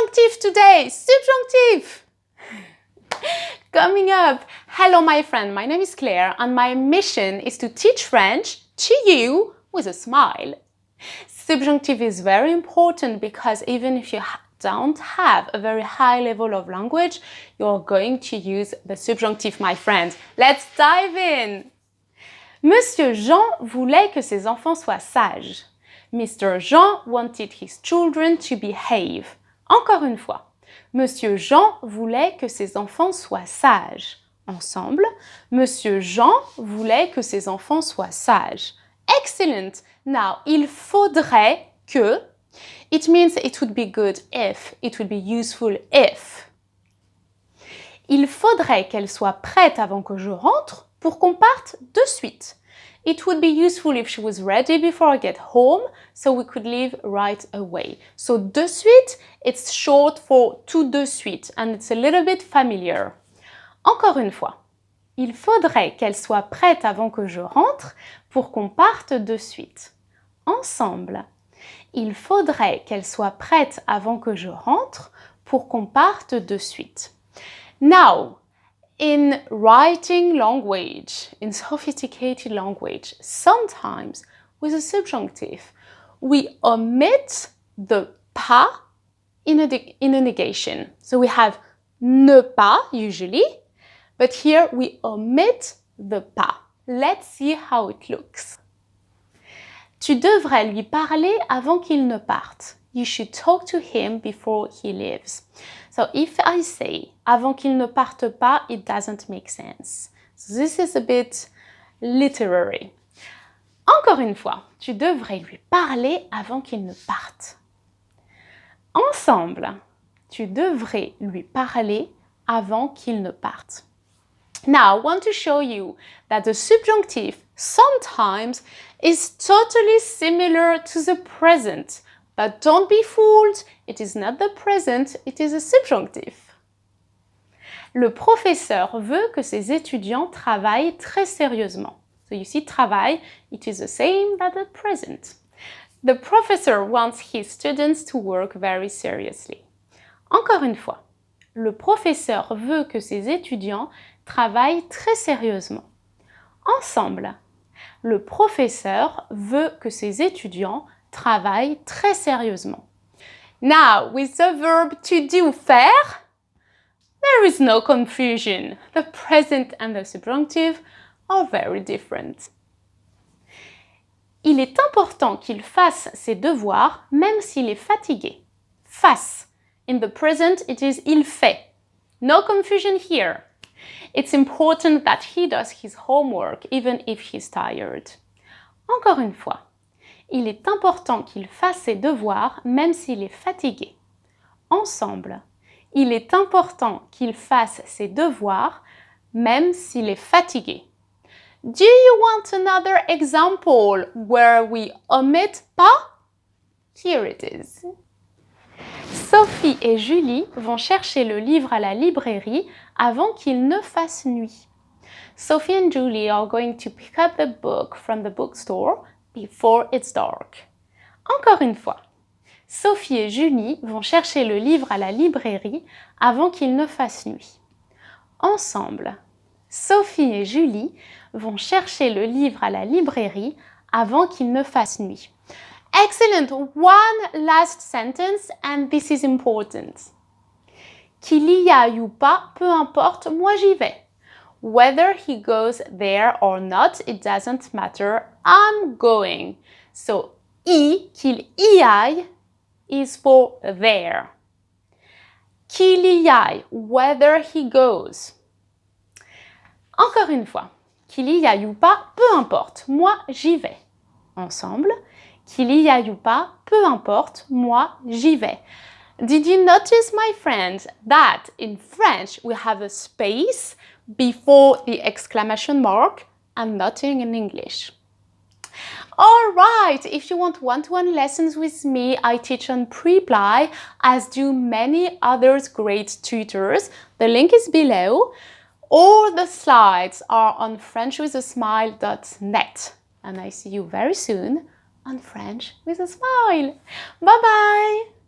Subjunctive today, subjunctive! Coming up, hello my friend, my name is Claire and my mission is to teach French to you with a smile. Subjunctive is very important because even if you don't have a very high level of language, you're going to use the subjunctive, my friend. Let's dive in! Monsieur Jean voulait que ses enfants soient sages. Mr. Jean wanted his children to behave. Encore une fois. Monsieur Jean voulait que ses enfants soient sages. Ensemble, Monsieur Jean voulait que ses enfants soient sages. Excellent! Now, il faudrait que. It means it would be good if. It would be useful if. Il faudrait qu'elle soit prête avant que je rentre pour qu'on parte de suite. It would be useful if she was ready before I get home, so we could leave right away. So de suite, it's short for tout de suite, and it's a little bit familiar. Encore une fois, il faudrait qu'elle soit prête avant que je rentre pour qu'on parte de suite. Ensemble, il faudrait qu'elle soit prête avant que je rentre pour qu'on parte de suite. Now, in writing language, in sophisticated language, sometimes with a subjunctive, we omit the pas in a negation. So we have ne pas usually, but here we omit the pas. Let's see how it looks. Tu devrais lui parler avant qu'il ne parte. You should talk to him before he leaves. So if I say avant qu'il ne parte pas, it doesn't make sense. So this is a bit literary. Encore une fois, tu devrais lui parler avant qu'il ne parte. Ensemble, tu devrais lui parler avant qu'il ne parte. Now, I want to show you that the subjunctive sometimes is totally similar to the present. But don't be fooled, it is not the present, it is a subjunctive. Le professeur veut que ses étudiants travaillent très sérieusement. So you see, travail, it is the same as the present. The professor wants his students to work very seriously. Encore une fois, le professeur veut que ses étudiants travaillent très sérieusement. Ensemble, le professeur veut que ses étudiants travaille très sérieusement. Now, with the verb to do, faire, there is no confusion. The present and the subjunctive are very different. Il est important qu'il fasse ses devoirs même s'il est fatigué. Fasse. In the present, it is il fait. No confusion here. It's important that he does his homework even if he's tired. Encore une fois. Il est important qu'il fasse ses devoirs même s'il est fatigué. Ensemble, il est important qu'il fasse ses devoirs même s'il est fatigué. Do you want another example where we omit pas? Here it is. Sophie et Julie vont chercher le livre à la librairie avant qu'il ne fasse nuit. Sophie and Julie are going to pick up the book from the bookstore before it's dark. Encore une fois, Sophie et Julie vont chercher le livre à la librairie avant qu'il ne fasse nuit. Ensemble, Sophie et Julie vont chercher le livre à la librairie avant qu'il ne fasse nuit. Excellent! One last sentence and this is important. Qu'il y aille ou pas, peu importe, moi j'y vais. Whether he goes there or not, it doesn't matter. I'm going. So, qu'il y aille is for there. Qu'il y aille, whether he goes. Encore une fois. Qu'il y aille ou pas, peu importe. Moi, j'y vais. Ensemble. Qu'il y aille ou pas, peu importe. Moi, j'y vais. Did you notice, my friends, that in French we have a space before the exclamation mark and nothing in English? Alright, if you want one-to-one lessons with me, I teach on Preply, as do many other great tutors. The link is below. All the slides are on frenchwithasmile.net. And I see you very soon on French with a Smile. Bye-bye!